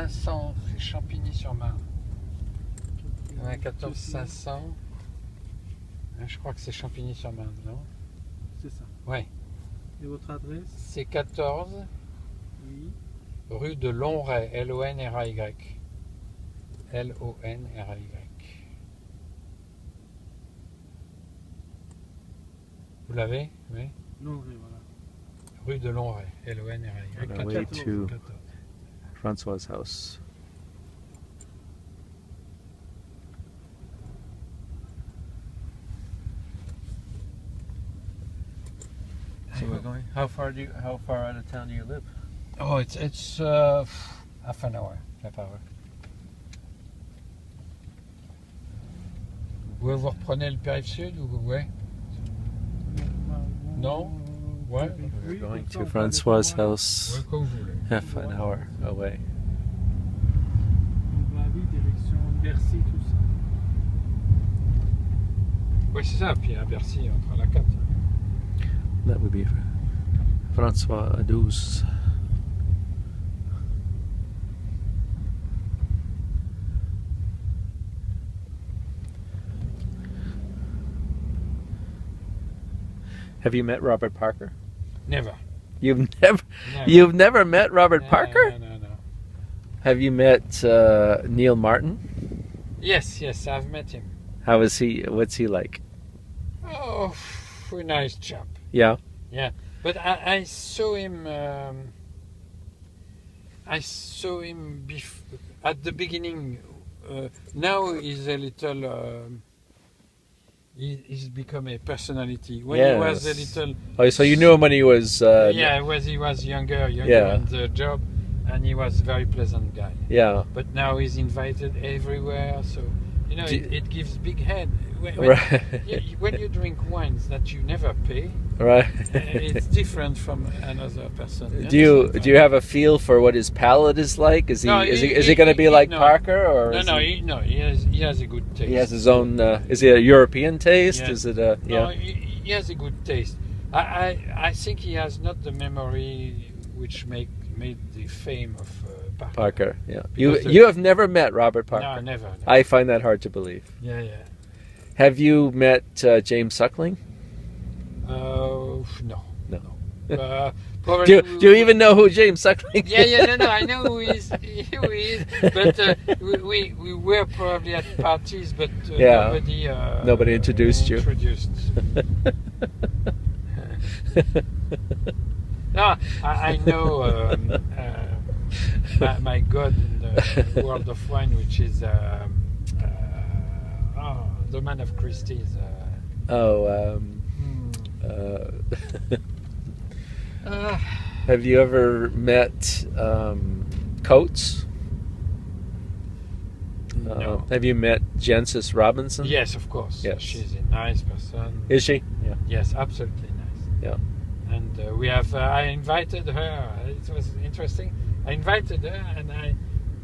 500, c'est Champigny-sur-Marne. Ouais, 14 500. Je crois que c'est Champigny-sur-Marne, non? C'est ça. Ouais. Et votre adresse? C'est 14 Oui. rue de Lonray, L-O-N-R-A-Y. L-O-N-R-A-Y. Vous l'avez? Oui. Lonray, voilà. Rue de Lonray, L-O-N-R-A-Y. On our way to Francois' house. So we're going. How far out of town do you live? Oh, it's half an hour. Vous reprenez le périph' sud ou ouais? Non? Ouais. We're going to Francois' house, Ouais, comme vous voulez. half an hour away. On va aller direction Bercy, tout ça. Oui, c'est ça. Puis à Bercy, on prend la 4. That would be Francois Adouze. Have you met Robert Parker? Never. You've never met Robert Parker? No. Have you met Neil Martin? Yes, I've met him. How is he? What's he like? Oh, a nice chap. Yeah. Yeah, but I saw him. At the beginning. Now he's a little. He's become a personality. When he was a little. Oh, so you knew him when he was. He was younger on the job, and he was a very pleasant guy. Yeah. But now he's invited everywhere, so it gives big head. When you drink wines that you never pay, right? It's different from another person. Do you have a feel for what his palate is like? Is he going to be like Parker or? No. He has a good taste. He has his own. Is it a European taste? Yeah. Is it a? Yeah. No, he has a good taste. I think he has not the memory which made the fame of Parker. Yeah. You have never met Robert Parker? No, never. I find that hard to believe. Yeah. Have you met James Suckling? No. Do you even know who James Suckling is? Yeah. I know who he is. But we were probably at parties, but nobody introduced you. No, I know my god in the world of wine, which is the man of Christie's. Have you ever met Coates? No. Have you met Jensis Robinson? Yes, of course. Yes. She's a nice person. Is she? Yeah. Yes, absolutely nice. Yeah. And we have. I invited her. It was interesting. I invited her, and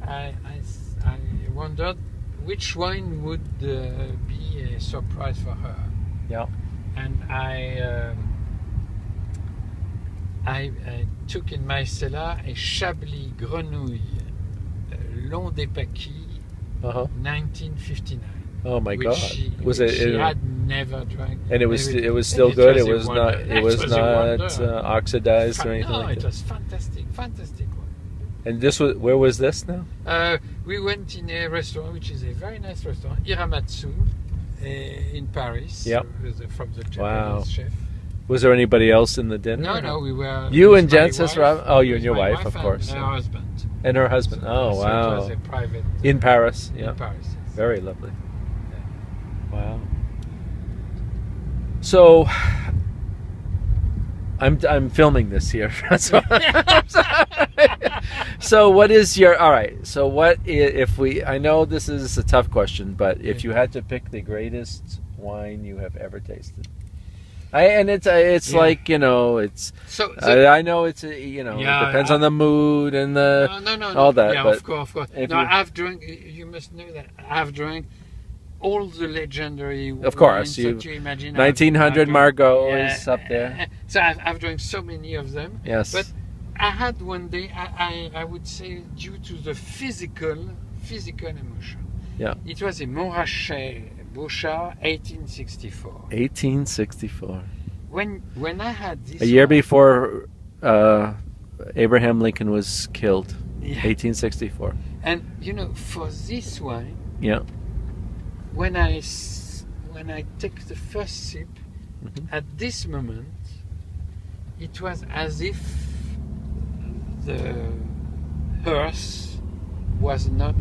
I wondered which wine would be a surprise for her. Yeah. And I took in my cellar a Chablis Grenouille Long des Paquis, 1959. Oh my God! She had never drank. And it was still good. It was not oxidized or anything. No, like it that. was fantastic one. And where was this now? We went in a restaurant, which is a very nice restaurant, Hiramatsu, in Paris. Yep. From the Japanese chef. Was there anybody else in the dinner? No, we were. You and Jensis Robinson? Oh, you and your wife, of and course. her husband. And her husband. Oh, So wow. it was a private. In Paris. Yeah. In Paris. Yes. Very lovely. Wow. So I'm filming this here. So what is your all right? So what if we? I know this is a tough question, but if you had to pick the greatest wine you have ever tasted, it's like it's. So I know it's it depends on the mood and the all that. Yeah, but of course. No, I've drunk. You must know that I've drank all the legendary of course, wines that you imagine. 1900 Margaux is up there. So I've drank so many of them. Yes. But I had one day, I would say, due to the physical emotion. Yeah. It was a Montrachet Bouchard, 1864. 1864. When I had this A year wine, before Abraham Lincoln was killed. yeah. 1864. And you know, for this wine, Yeah. when I take the first sip, Mhm. at this moment, it was as if the earth was not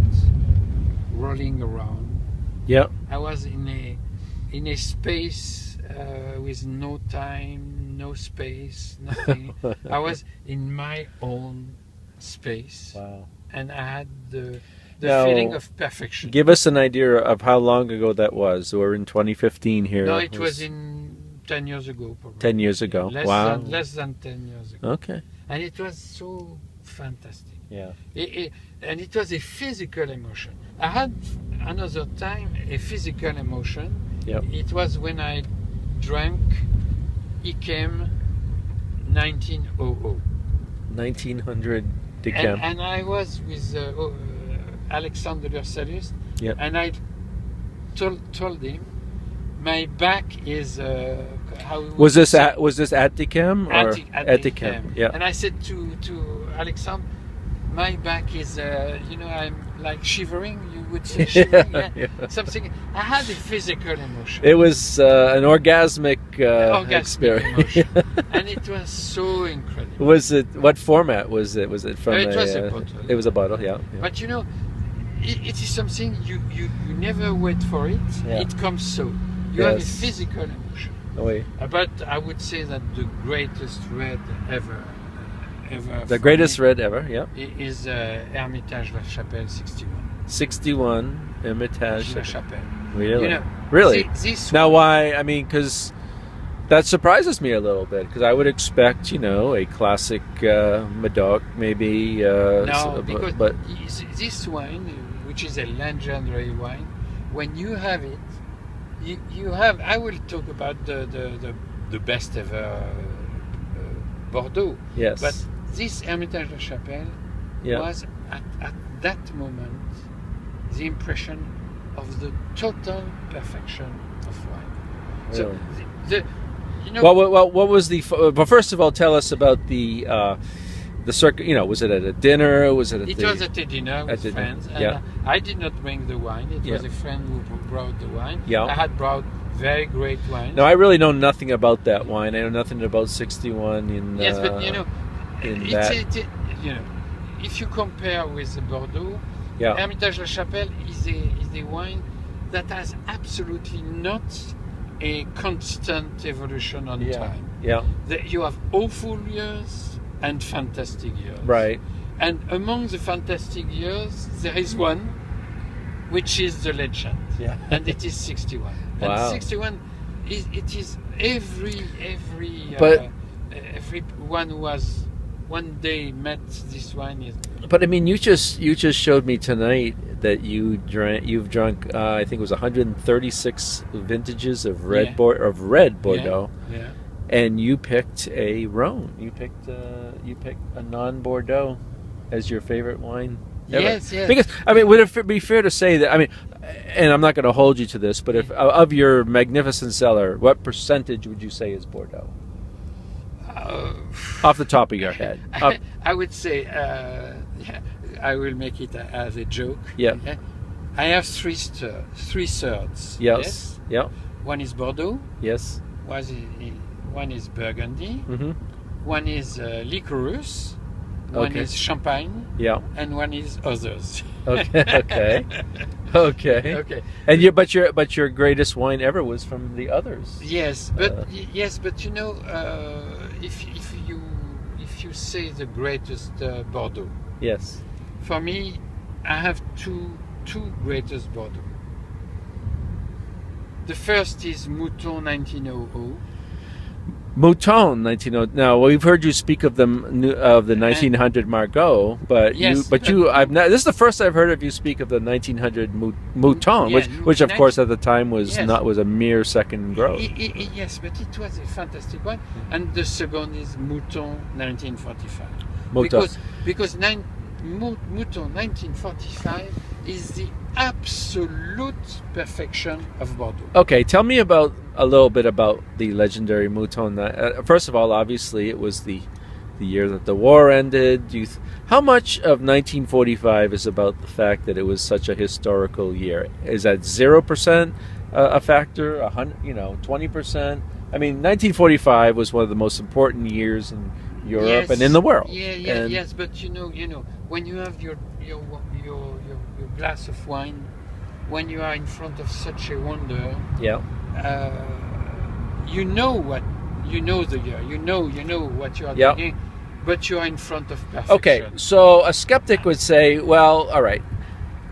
rolling around. Yeah. I was in a space with no time, no space, nothing. I was in my own space, Wow. and I had the Now, feeling of perfection. Give us an idea of how long ago that was. We're in 2015 here. No, it was in 10 years ago, probably. 10 years ago. Wow. Less than 10 years ago. Okay. And it was so fantastic. Yeah. And it was a physical emotion. I had another time a physical emotion. Yep. It was when I drank Ikem 1900. 1900 decam. And I was with Alexander Versailles, Yep. and I told him my back is how Was this at decam or at decam? Yeah. And I said to Alexander, my back is I'm like shivering. You would say shivering, yeah. Yeah. Something. I had a physical emotion. It was an orgasmic Orgasmic experience. emotion. And it was so incredible. Was it? What format was it? Was it from? It was a bottle. It was a bottle. Yeah. Yeah. But you know, it is something you never wait for it. Yeah. It comes so. You have a Yes. physical emotion. Oh, wait. But I would say that the greatest red ever The for greatest me red ever. Yeah. is Hermitage La Chapelle 61. 61 Hermitage. La Chapelle. Really? You know, Really? This Now, one- why? I mean, because that surprises me a little bit. Because I would expect, a classic Medoc, maybe. No, because but this wine, which is a legendary wine, when you have it, you have. I will talk about the best ever Bordeaux. yes. But this Hermitage La Chapelle Yeah. was at that moment the impression of the total perfection of wine. So Really? the you know. Well, what was the? But first of all, tell us about the circuit. Was it at a dinner? Was it at It the? was at a dinner with at the- friends, and yeah. I did not bring the wine. It was Yeah. a friend who brought the wine. Yeah. I had brought very great wine. No, I really know nothing about that wine. I know nothing about 61 in. Yes, but in it's that. if you compare with the Bordeaux, Yeah. Hermitage La Chapelle is a wine that has absolutely not a constant evolution on Yeah. time. Yeah. You have awful years and fantastic years. Right. And among the fantastic years, there is one, which is the legend, Yeah. and it is 61. Wow. And 61 is every But- everyone who has one day met this wine is. But I mean, you just showed me tonight that you've drunk I think it was 136 vintages of red Yeah. Bordeaux, Yeah. and you picked a Rhone. You picked a non-Bordeaux as your favorite wine ever. Yes, yes. Because I mean, would it be fair to say that? I mean, and I'm not going to hold you to this, but if of your magnificent cellar, what percentage would you say is Bordeaux? Off the top of your head. I would say, I will make it as a joke. Yeah. I have three thirds. Yes. Yeah. One is Bordeaux. Yes. One is Burgundy. Mm-hmm. One is Liquorous. One Okay. is Champagne. Yeah. And one is Others. Okay. Okay. Okay. Okay. And but your greatest wine ever was from the others. Yes, but if you say the greatest Bordeaux, Yes. for me, I have two greatest Bordeaux. The first is Mouton 1900. Mouton 1900. Now we've heard you speak of the 1900 Margaux, but Yes, I've not. This is the first I've heard of you speak of the 1900 Mouton, Yeah, which of course at the time was Yes. was a mere second growth. Yes, but it was a fantastic one. And the second is Mouton 1945. Mouton. Because Mouton 1945 is the absolute perfection of Bordeaux. Okay, tell me about a little bit about the legendary Mouton. First of all, obviously, it was the year that the war ended. How much of 1945 is about the fact that it was such a historical year? Is that 0% a factor? 20%? I mean, 1945 was one of the most important years in Europe and in the world. Yes, but you know, when you have your glass of wine, when you are in front of such a wonder, you know the year, you know what you are doing, but you are in front of perfection. Okay, so a skeptic would say, well, all right,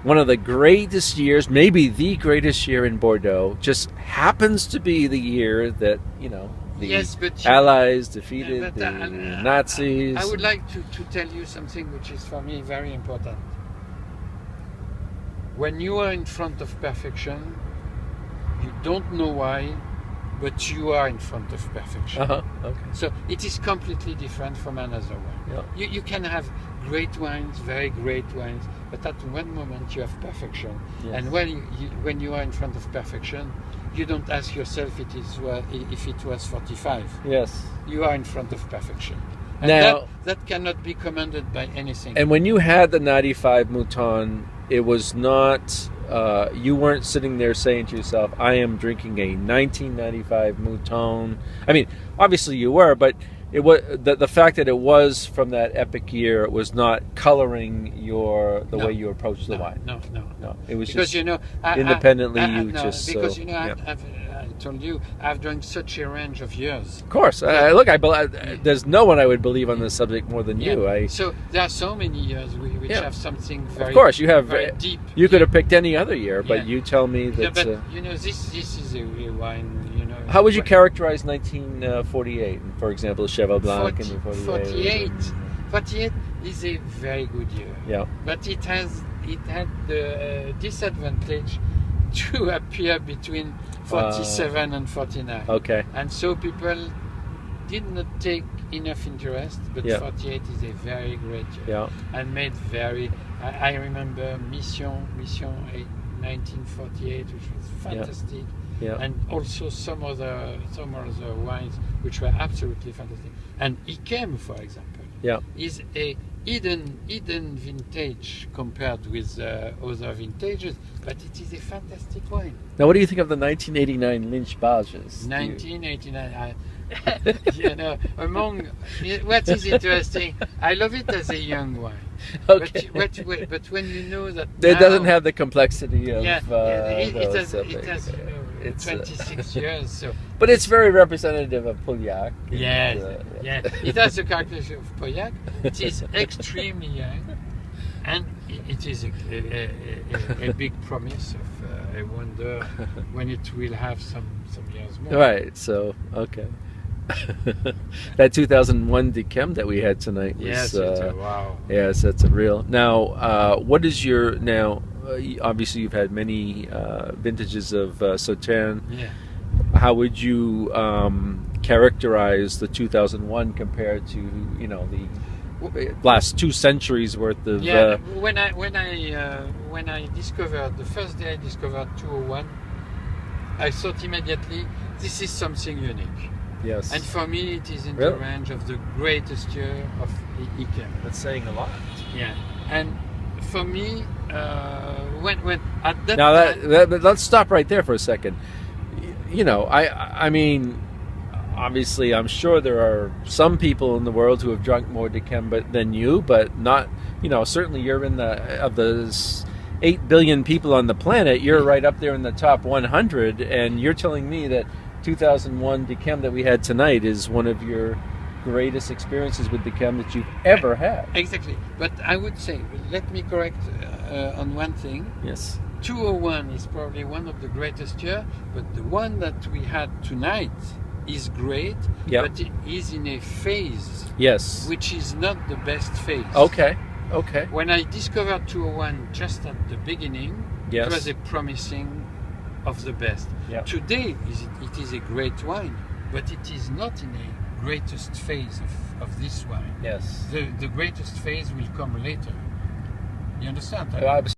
one of the greatest years, maybe the greatest year in Bordeaux, just happens to be the year that, the Allies defeated the Nazis. I would like to tell you something which is for me very important. When you are in front of perfection, you don't know why, but you are in front of perfection. Okay. So it is completely different from another one. Yeah. You can have great wines, very great wines, but at one moment you have perfection. Yes. And when you are in front of perfection, you don't ask yourself if it was 45. Yes. You are in front of perfection. And now, that cannot be commanded by anything. And when you had the 95 Mouton, it was not, you weren't sitting there saying to yourself, I am drinking a 1995 Mouton. I mean, obviously you were, but it was the fact that it was from that epic year was not coloring the way you approached the wine. No. It was because just independently because I told you I've done such a range of years. Of course, look, there's no one I would believe on this subject more than you. So there are so many years which have something very. Of course, you have very deep. You could have picked any other year, but you tell me that. But this is a wine. How would you characterize 1948, for example, Cheval Blanc and 48 is a very good year. Yeah. But it had the disadvantage to appear between 47 and 49. Okay. And so people did not take enough interest, but 48 is a very great year. Yeah. And made very. I remember Mission 1948, which was fantastic. Yeah. And also some other wines which were absolutely fantastic. And Ikem, for example, is a hidden vintage compared with other vintages, but it is a fantastic wine. Now, what do you think of the 1989 Lynch Barges? 1989. What is interesting, I love it as a young wine. Okay. But when you know that it doesn't have the complexity of it has 26 years. So but it's very representative of Pauillac. It has the characteristic of Pauillac. It is extremely young, and it is a big promise of a wonder when it will have some years more. Right. So okay. That 2001 Decem that we had tonight was wow. Yes, that's a real. Now, what is your obviously you've had many vintages of Sauternes. Yeah. How would you characterize the 2001 compared to the last 2 centuries worth of? When I discovered the first day I discovered 201, I thought immediately this is something unique. Yes. And for me, it is in the range of the greatest year of Ikem. That's saying a lot. Yeah. And for me, when at that now time, let's stop right there for a second. I mean, obviously, I'm sure there are some people in the world who have drunk more Decem than you, but not. Certainly you're in of the 8 billion people on the planet. You're right up there in the top 100, and you're telling me that 2001 Decem that we had tonight is one of your greatest experiences with Decem that you've ever had. Exactly. But I would say, let me correct on one thing. Yes. 201 is probably one of the greatest year, but the one that we had tonight is great, but it is in a phase which is not the best phase. Okay. When I discovered 201 just at the beginning, it was a promising of the best. Today it is a great wine, but it is not in a greatest phase of this wine. Yes. The greatest phase will come later. You understand? I was